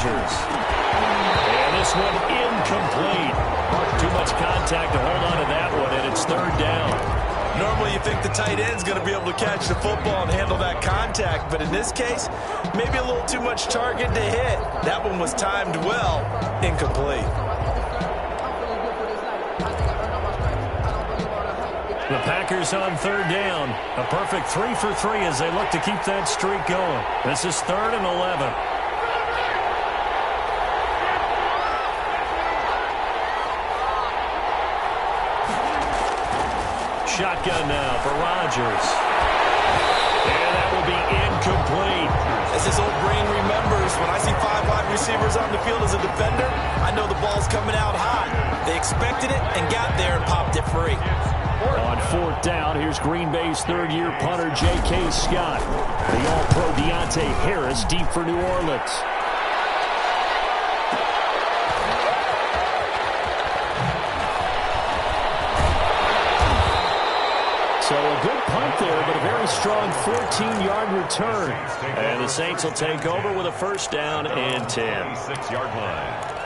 Rodgers. And this one incomplete. Too much contact to hold on to that one, and it's third down. Normally you think the tight end's going to be able to catch the football and handle that contact, but in this case, maybe a little too much target to hit. That one was timed well, incomplete. The Packers on third down. A perfect 3 for 3 as they look to keep that streak going. This is 3rd and 11. Shotgun now for Rodgers. And that will be incomplete. As his old brain remembers, when I see 5 wide receivers on the field as a defender, I know the ball's coming out hot. They expected it and got there and popped it free. On 4th down, here's Green Bay's 3rd-year punter, J.K. Scott. The All-Pro Deontay Harris deep for New Orleans. So a good punt there, but a very strong 14-yard return. And the Saints will take over with a 1st down and 10. 6-yard line.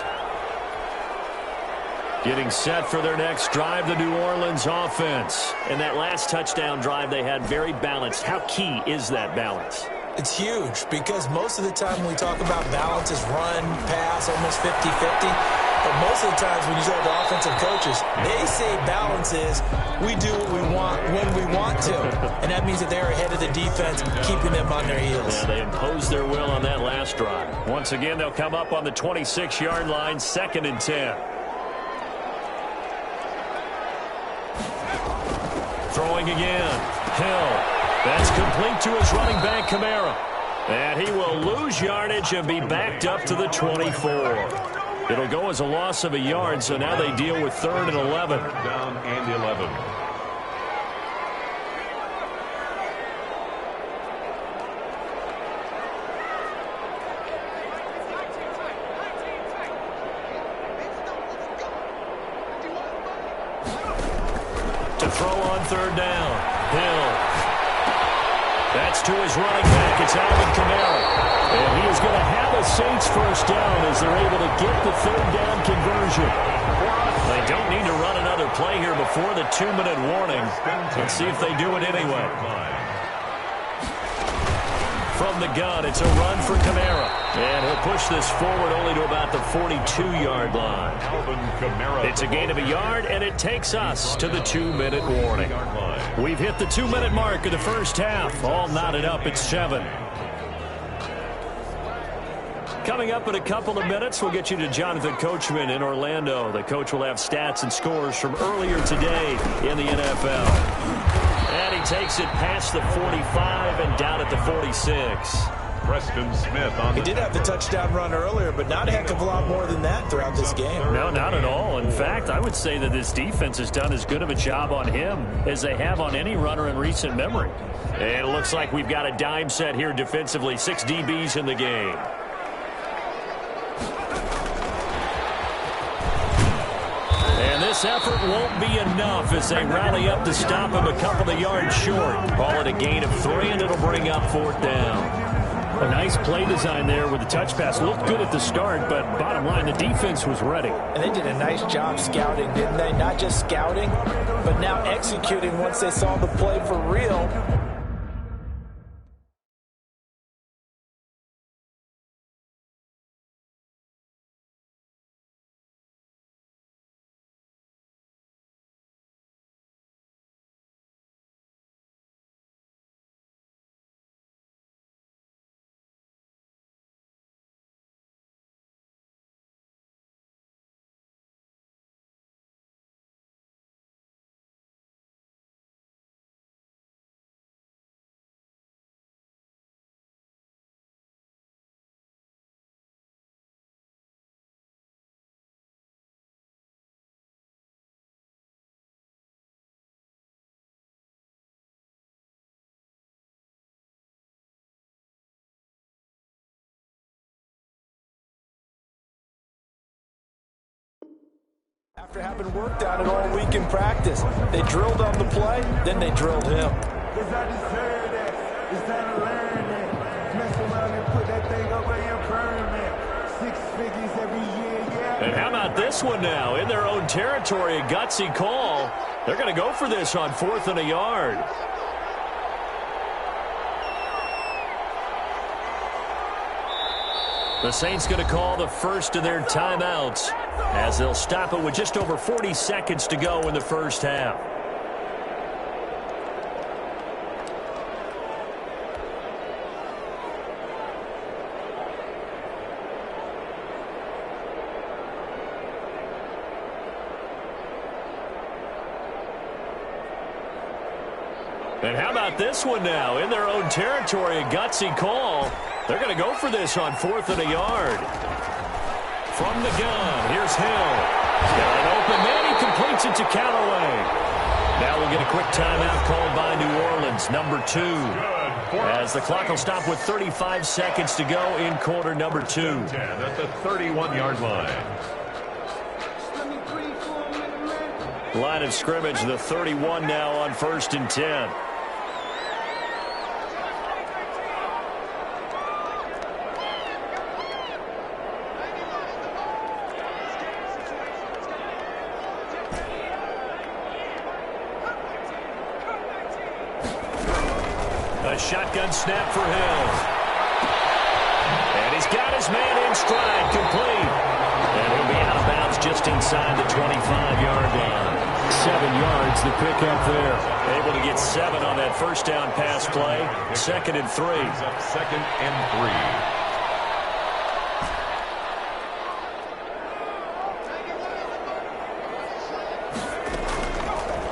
Getting set for their next drive, the New Orleans offense. And that last touchdown drive they had very balanced. How key is that balance? It's huge because most of the time when we talk about balance is run, pass, almost 50-50. But most of the times when you talk to offensive coaches, they say balance is we do what we want when we want to. And that means that they're ahead of the defense, keeping them on their heels. Yeah, they imposed their will on that last drive. Once again, they'll come up on the 26-yard line, 2nd and 10. Throwing again. Hill. That's complete to his running back, Kamara. And he will lose yardage and be backed up to the 24. It'll go as a loss of a yard, so now they deal with 3rd and 11. Down and 11. To throw on 3rd down. Hill. That's to his running back. It's Alvin Kamara. And he is going to have a Saints 1st down as they're able to get the 3rd down conversion. They don't need to run another play here before the 2-minute warning. Let's see if they do it anyway. From the gun, it's a run for Kamara. And he'll push this forward only to about the 42-yard line. It's a gain of a yard, and it takes us to the 2-minute warning. We've hit the 2-minute mark of the first half. All knotted up at 7. Coming up in a couple of minutes, we'll get you to Jonathan Coachman in Orlando. The coach will have stats and scores from earlier today in the NFL. And he takes it past the 45 and down at the 46. Preston Smith on the He did have the touchdown run earlier, but not a heck of a lot more than that throughout this game. No, not at all. In fact, I would say that this defense has done as good of a job on him as they have on any runner in recent memory. And it looks like we've got a dime set here defensively. 6 DBs in the game. And this effort won't be enough as they rally up to stop him a couple of yards short. Call it a gain of 3, and it'll bring up 4th down. A nice play design there with the touch pass. Looked good at the start, but bottom line, the defense was ready. And they did a nice job scouting, didn't they? Not just scouting, but now executing once they saw the play for real. After having worked on it all week in practice, they drilled on the play, then they drilled him. It's not deserve that. It's time to learn that. Mess around and put that thing over your permanent. And how about this one now? In their own territory, a gutsy call. They're going to go for this on 4th and a yard. The Saints going to call the first of their timeouts as they'll stop it with just over 40 seconds to go in the first half. And how about this one now? In their own territory, a gutsy call. They're going to go for this on 4th and a yard. From the gun, here's Hill. Got an open man. He completes it to Callaway. Now we'll get a quick timeout called by New Orleans, number 2. As the clock will stop with 35 seconds to go in quarter number 2. 10 at the 31-yard line. Line of scrimmage, the 31 now on 1st and 10. A shotgun snap for Hill. And he's got his man in stride, complete. And he'll be out of bounds just inside the 25-yard line. 7 yards, the pickup there. Able to get 7 on that first down pass play. 2nd and 3. He's up 2nd and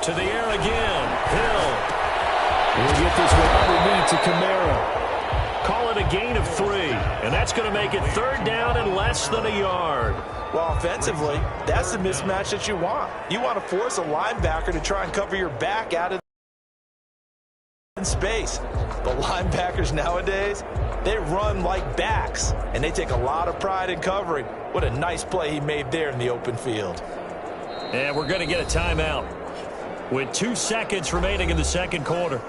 3. To the air again. Hill. We'll get this one underneath to Kamara. Call it a gain of 3. And that's going to make it 3rd down and less than a yard. Well, offensively, that's the mismatch that you want. You want to force a linebacker to try and cover your back out of space. But linebackers nowadays, they run like backs, and they take a lot of pride in covering. What a nice play he made there in the open field. And we're going to get a timeout with 2 seconds remaining in the second quarter.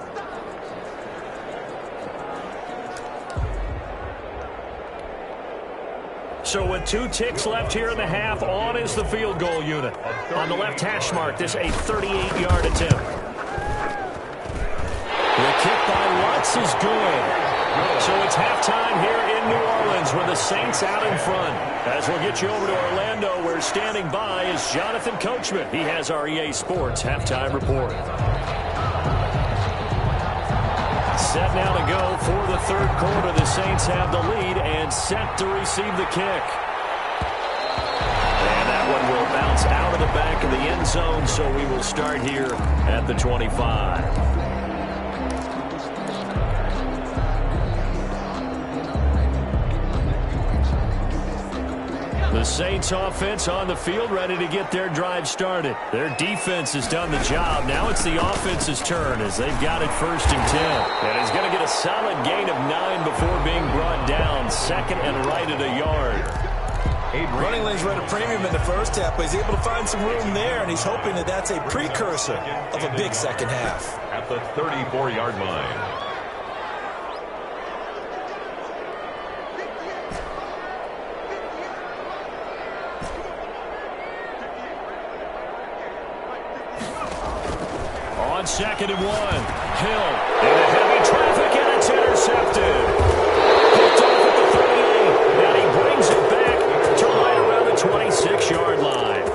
So with 2 ticks left here in the half, on is the field goal unit. On the left hash mark, this a 38-yard attempt. The kick by Lutz is good. So it's halftime here in New Orleans with the Saints out in front. As we'll get you over to Orlando, where standing by is Jonathan Coachman. He has our EA Sports halftime report. Set now to go for the third quarter. The Saints have the lead and set to receive the kick. And that one will bounce out of the back of the end zone, so we will start here at the 25. The Saints offense on the field, ready to get their drive started. Their defense has done the job. Now it's the offense's turn as they've got it 1st and 10. And he's going to get a solid gain of 9 before being brought down. 2nd and right at a yard. Running lanes were at a premium in the first half, but he's able to find some room there, and he's hoping that that's a precursor of a big second half. At the 34-yard line. On 2nd and 1, Hill into heavy traffic, and it's intercepted. Picked off at the 38, and he brings it back to right around the 26-yard line.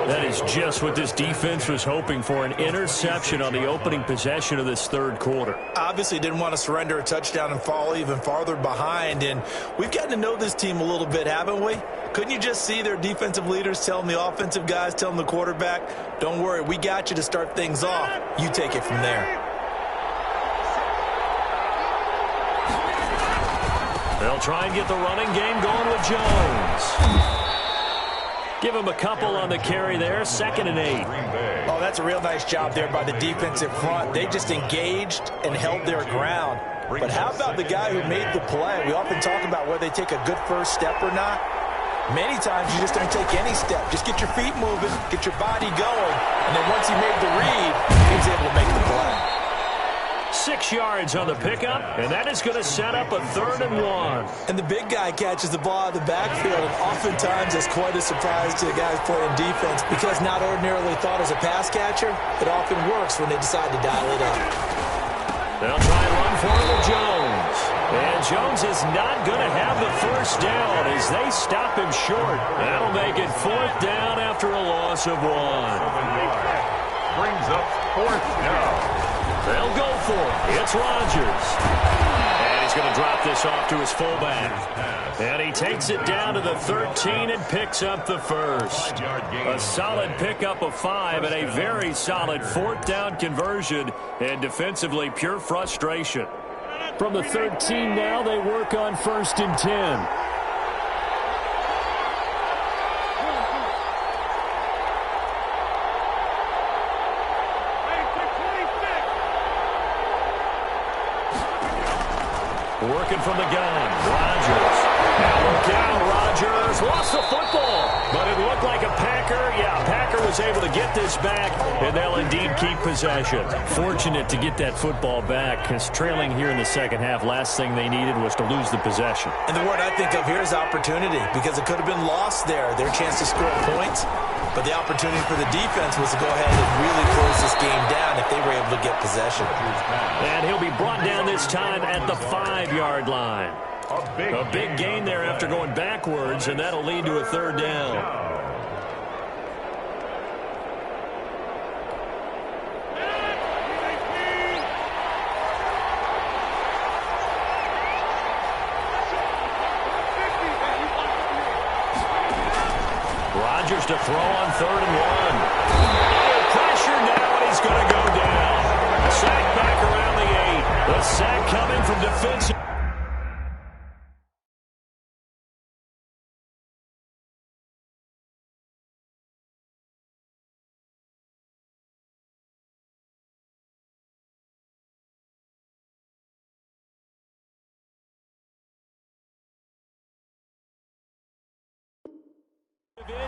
That is just what this defense was hoping for, an interception on the opening possession of this third quarter. Obviously didn't want to surrender a touchdown and fall even farther behind, and we've gotten to know this team a little bit, haven't we? Couldn't you just see their defensive leaders telling the offensive guys, telling the quarterback, don't worry, we got you to start things off. You take it from there. They'll try and get the running game going with Jones. Give him a couple on the carry there, 2nd and 8. Oh, that's a real nice job there by the defensive front. They just engaged and held their ground. But how about the guy who made the play? We often talk about whether they take a good first step or not. Many times you just don't take any step. Just get your feet moving, get your body going, and then once he made the read, he was able to make the play. 6 yards on the pickup, and that is going to set up a 3rd and 1. And the big guy catches the ball out of the backfield, and oftentimes it's quite a surprise to the guys playing defense because not ordinarily thought as a pass catcher, it often works when they decide to dial it up. They'll try and run for it with Jones. And Jones is not going to have the first down as they stop him short. That'll make it 4th down after a loss of 1. Brings up 4th down. They'll go for it. It's Rodgers. And he's going to drop this off to his fullback. And he takes it down to the 13 and picks up the first. A solid pickup of 5 and a very solid 4th down conversion. And defensively, pure frustration. From the 13 now, they work on 1st and 10. Working from the gun, Rodgers. Now look out, Rodgers lost the football, but it looked like a Packer. Yeah, Packer was able to get this back, and they'll indeed keep possession. Fortunate to get that football back, because trailing here in the second half, last thing they needed was to lose the possession. And the word I think of here is opportunity, because it could have been lost there, their chance to score points. But the opportunity for the defense was to go ahead and really close this game down if they were able to get possession. And he'll be brought down this time at the 5-yard line. A big gain there after going backwards, and that'll lead to a 3rd down. Rodgers to throw on 3rd and 1. Under pressure now, and he's going to go down. Sack back around the 8. The sack coming from defensive.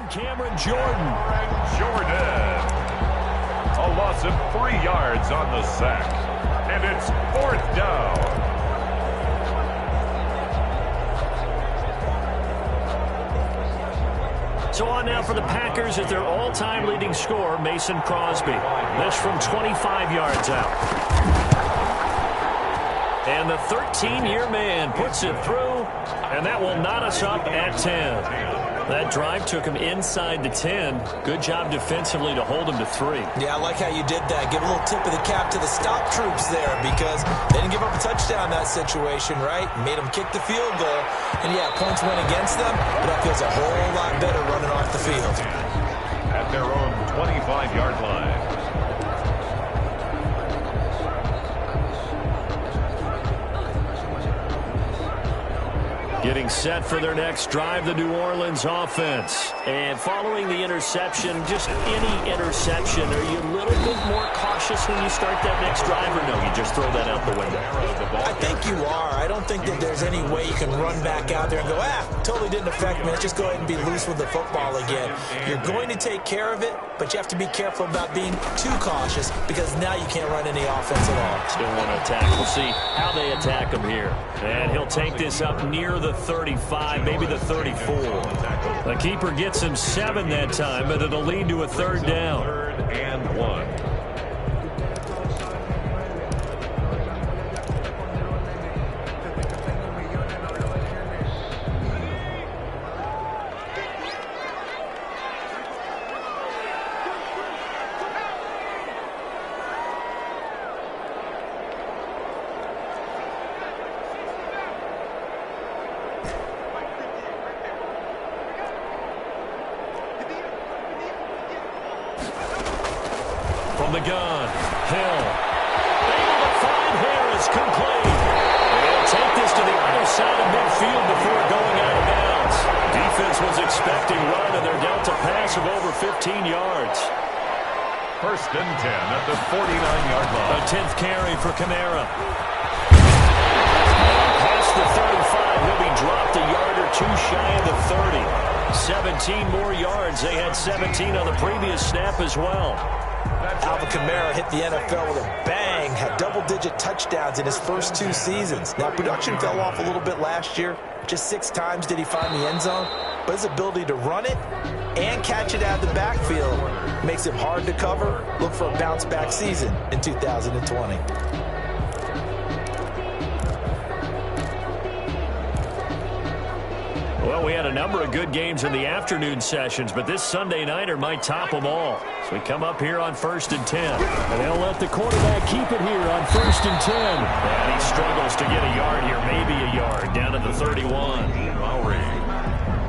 Cameron Jordan. A loss of 3 yards on the sack. And it's 4th down. So on now for the Packers at their all-time leading scorer, Mason Crosby. This from 25 yards out. And the 13-year man puts it through, and that will knot us up at 10. That drive took him inside the 10. Good job defensively to hold him to 3. Yeah, I like how you did that. Give a little tip of the cap to the stop troops there because they didn't give up a touchdown in that situation, right? Made them kick the field goal. And, yeah, points went against them, but that feels a whole lot better running off the field. At their own 25-yard line. Getting set for their next drive, the New Orleans offense. And following the interception, just any interception, are you a little bit more cautious when you start that next drive, or no, you just throw that out the window? I think you are. I don't think that there's any way you can run back out there and go, totally didn't affect me. Let's just go ahead and be loose with the football again. You're going to take care of it, but you have to be careful about being too cautious because now you can't run any offense at all. Still want to attack. We'll see how they attack him here. And he'll take this up near the 35, maybe the 34. The keeper gets him 7 that time, but it'll lead to a 3rd down. 3rd and 1. From the gun, Hill. Able to find Harris, complete. They'll take this to the other side of midfield before going out of bounds. Defense was expecting run, and they're dealt a pass of over 15 yards. 1st and 10 at the 49-yard line. A 10th carry for Kamara. Past the 35, he'll be dropped a yard or 2 shy of the 30. 17 more yards. They had 17 on the previous snap as well. Alvin Kamara hit the NFL with a bang string, had double-digit touchdowns in his first 2 seasons. Now, production fell off a little bit last year. Just 6 times did he find the end zone. But his ability to run it and catch it out of the backfield makes it hard to cover. Look for a bounce-back season in 2020. Well, we had a number of good games in the afternoon sessions, but this Sunday nighter might top them all. So we come up here on 1st and 10. And they'll let the quarterback keep it here on 1st and 10. And he struggles to get a yard here, maybe a yard, down to the 31.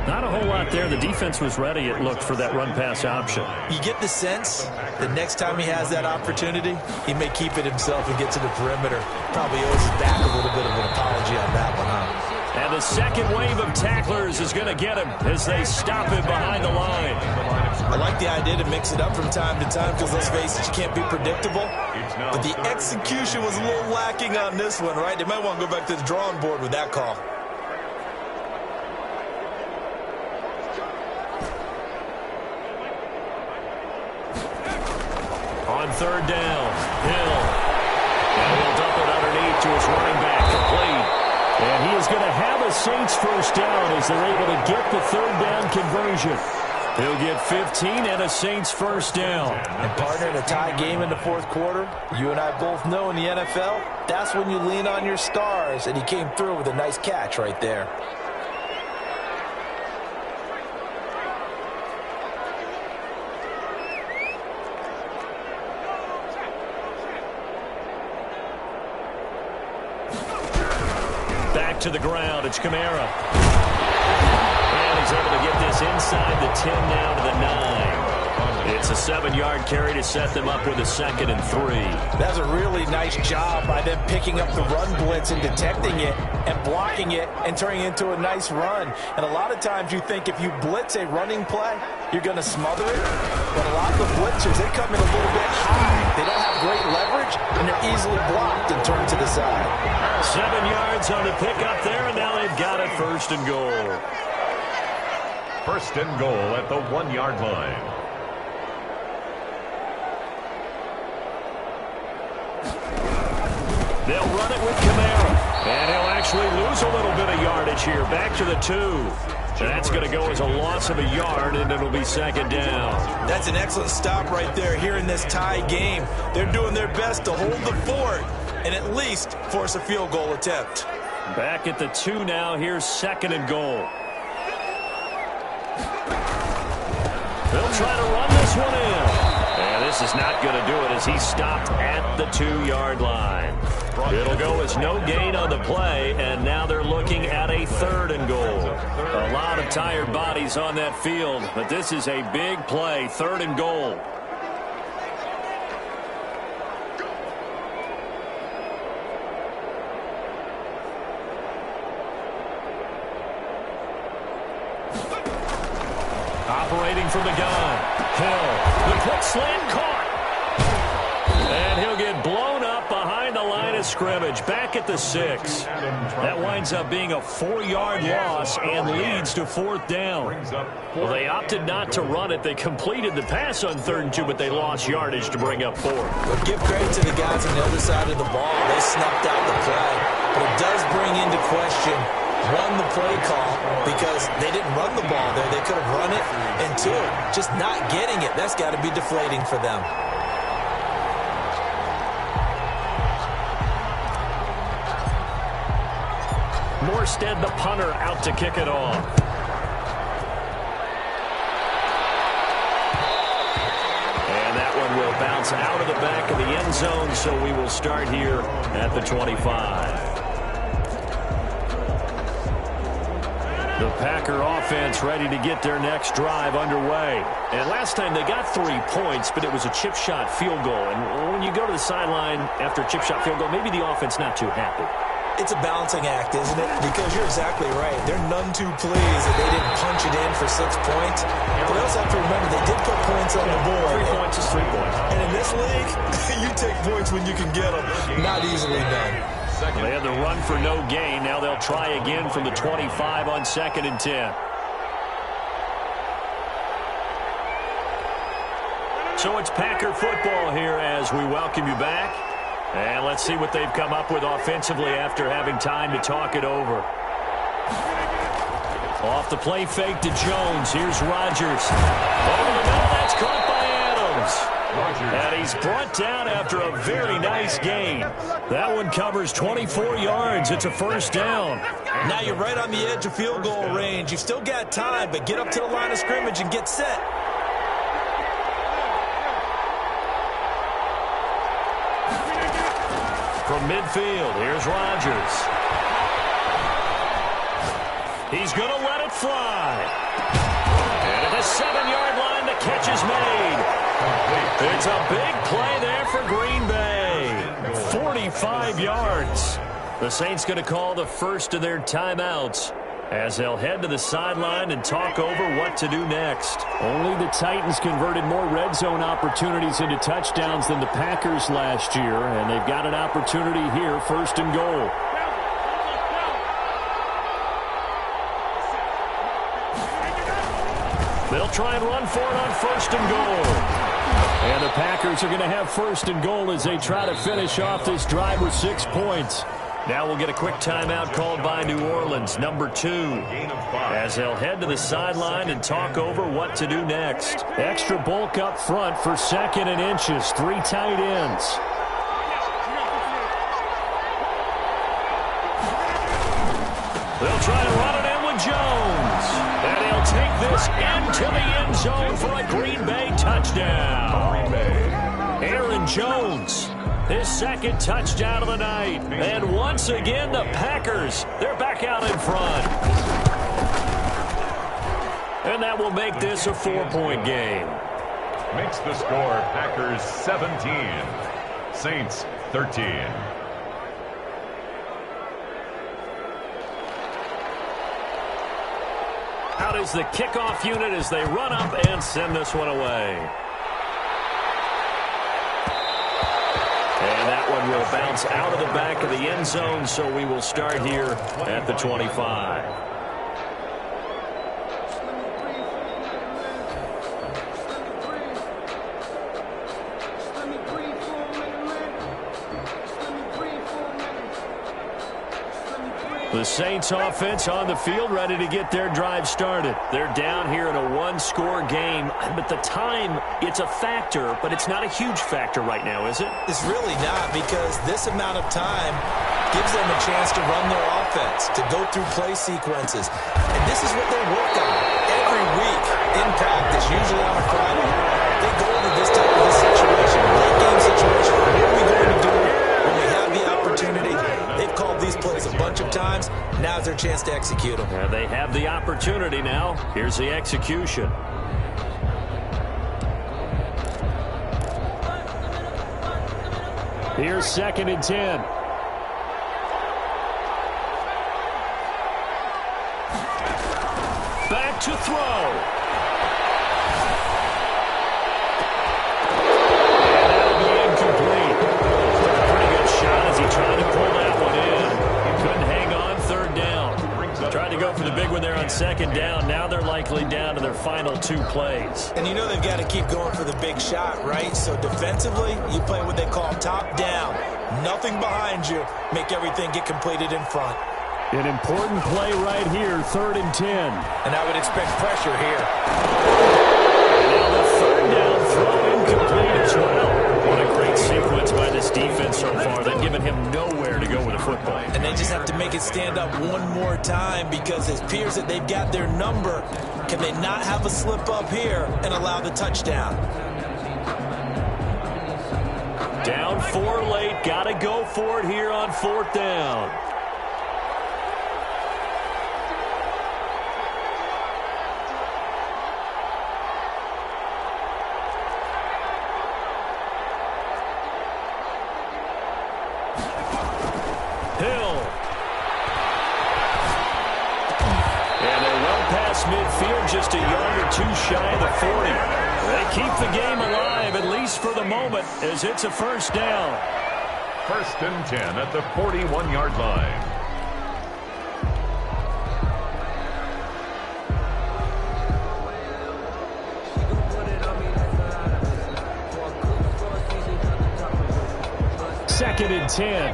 Not a whole lot there. The defense was ready, it looked, for that run-pass option. You get the sense that next time he has that opportunity, he may keep it himself and get to the perimeter. Probably owes his back a little bit of an apology on that one, huh? And the second wave of tacklers is going to get him as they stop him behind the line. I like the idea to mix it up from time to time because, let's face it, you can't be predictable. But the execution was a little lacking on this one, right? They might want to go back to the drawing board with that call. On 3rd down, Hill. And he'll dump it underneath to his running back, complete. And he is going to have a Saints first down as they're able to get the 3rd down conversion. He'll get 15 and a Saints first down. And partner, in a tie game in the 4th quarter, you and I both know in the NFL, that's when you lean on your stars. And he came through with a nice catch right there. Back to the ground, it's Kamara. And he's able to get this inside the 10 now to the 9. It's a 7-yard carry to set them up with a 2nd and 3. That's a really nice job by them picking up the run blitz and detecting it and blocking it and turning it into a nice run. And a lot of times you think if you blitz a running play, you're going to smother it. But a lot of the blitzers, they come in a little bit high. They don't have great leverage, and they're easily blocked and turned to the side. 7 yards on the pickup there, and now they've got it 1st and goal. 1st and goal at the 1-yard line. They'll run it with Kamara. And he'll actually lose a little bit of yardage here. Back to the 2. And that's going to go as a loss of a yard, and it'll be 2nd down. That's an excellent stop right there here in this tie game. They're doing their best to hold the fort and at least force a field goal attempt. Back at the 2 now. Here's 2nd and goal. They'll try to run this one in. And this is not going to do it as he stopped at the 2-yard line. It'll go as no gain on the play, and now they're looking at a 3rd and goal. A lot of tired bodies on that field, but this is a big play, 3rd and goal. Operating from the gun, Hill, the quick slant caught. And he'll get blown up behind the line of scrimmage, back at the 6. That winds up being a 4-yard loss and leads to 4th down. Well, they opted not to run it. They completed the pass on 3rd and 2, but they lost yardage to bring up 4th. Well, give credit to the guys on the other side of the ball. They snuffed out the play. But it does bring into question, one, the play call, because they didn't run the ball there. They could have run it. And 2, just not getting it. That's got to be deflating for them. Morstead, the punter, out to kick it off. And that one will bounce out of the back of the end zone, so we will start here at the 25. The Packer offense ready to get their next drive underway. And last time they got 3 points, but it was a chip shot field goal. And when you go to the sideline after a chip shot field goal, maybe the offense not too happy. It's a balancing act, isn't it? Because you're exactly right. They're none too pleased that they didn't punch it in for 6 points. But they also have to remember they did put points on the board. 3 points is 3 points. And in this league, you take points when you can get them. Not easily done. They had the run for no gain. Now they'll try again from the 25 on 2nd and 10. So it's Packer football here as we welcome you back. And let's see what they've come up with offensively after having time to talk it over. Off the play fake to Jones. Here's Rodgers. Over the middle, that's caught by Adams. And he's brought down after a very nice gain. That one covers 24 yards. It's a first down. Now you're right on the edge of field goal range. You've still got time, but get up to the line of scrimmage and get set. From midfield, here's Rodgers. He's going to let it fly. And at the 7-yard line, the catch is made. It's a big play there for Green Bay. 45 yards. The Saints going to call the first of their timeouts as they'll head to the sideline and talk over what to do next. Only the Titans converted more red zone opportunities into touchdowns than the Packers last year, and they've got an opportunity here, first and goal. They'll try and run for it on first and goal. And the Packers are going to have first and goal as they try to finish off this drive with 6 points. Now we'll get a quick timeout called by New Orleans, number 2, as they'll head to the sideline and talk over what to do next. Extra bulk up front for 2nd and inches, 3 tight ends. They'll try and run it in with Jones. And he'll take this into the end zone for a Green Bay touchdown. Aaron Jones, his 2nd touchdown of the night. And once again, the Packers, they're back out in front. And that will make this a 4-point game. Makes the score Packers 17, Saints 13. Out is the kickoff unit as they run up and send this one away. And that one will bounce out of the back of the end zone, so we will start here at the 25. The Saints offense on the field, ready to get their drive started. They're down here in a 1-score game, but the time, it's a factor, but it's not a huge factor right now, is it? It's really not, because this amount of time gives them a chance to run their offense, to go through play sequences. And this is what they work on every week in practice, usually on a Friday. They go into this type of situation, late game situation. What are we going to do when we have the opportunity? They've called these plays a bunch of times. Now's their chance to execute them. And they have the opportunity now. Here's the execution. Here's 2nd and 10. Back to throw. Trying to pull that one in. Couldn't hang on 3rd down. Tried to go for the big one there on 2nd down. Now they're likely down to their final 2 plays. And you know they've got to keep going for the big shot, right? So defensively, you play what they call top down. Nothing behind you. Make everything get completed in front. An important play right here, 3rd and 10. And I would expect pressure here. Now the 3rd down throw incomplete as well. What a great sequence by this defense so far. They've given him nowhere to go with the football. And they just have to make it stand up one more time, because it appears that they've got their number. Can they not have a slip up here and allow the touchdown? Down 4 late. Got to go for it here on 4th down. Midfield just a yard or 2 shy of the 40. They keep the game alive, at least for the moment, as it's a first down. 1st and 10 at the 41-yard line. 2nd and 10.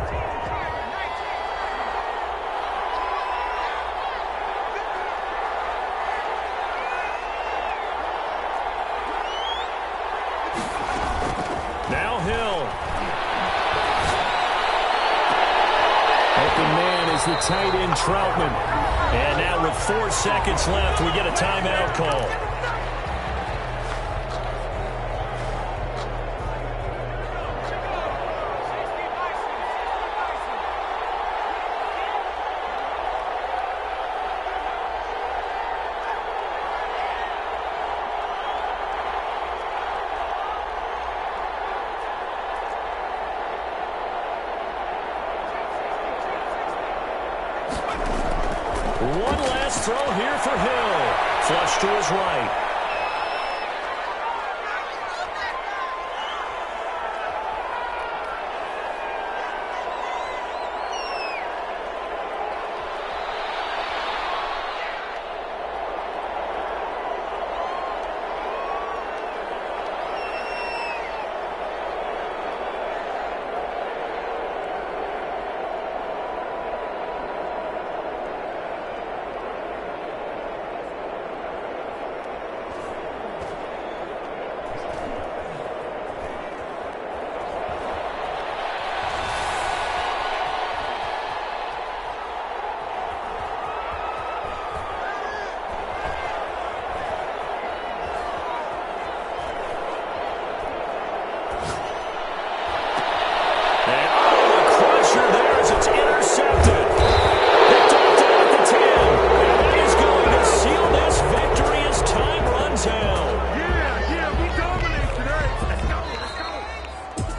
Now Hill. Open man is the tight end Troutman. And now with 4 seconds left, we get a timeout call. One last throw here for Hill. Flush to his right.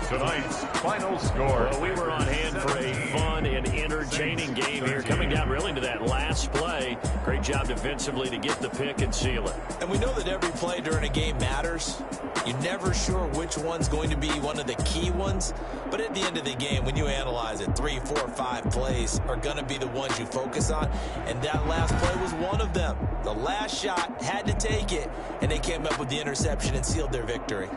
Tonight's final score. Well, we were on hand for a fun and entertaining game here, coming down really to that last play. Great job defensively to get the pick and seal it. And we know that every play during a game matters. You're never sure which one's going to be one of the key ones. But at the end of the game, when you analyze it, 3, 4, 5 plays are going to be the ones you focus on. And that last play was one of them. The last shot had to take it, and they came up with the interception and sealed their victory.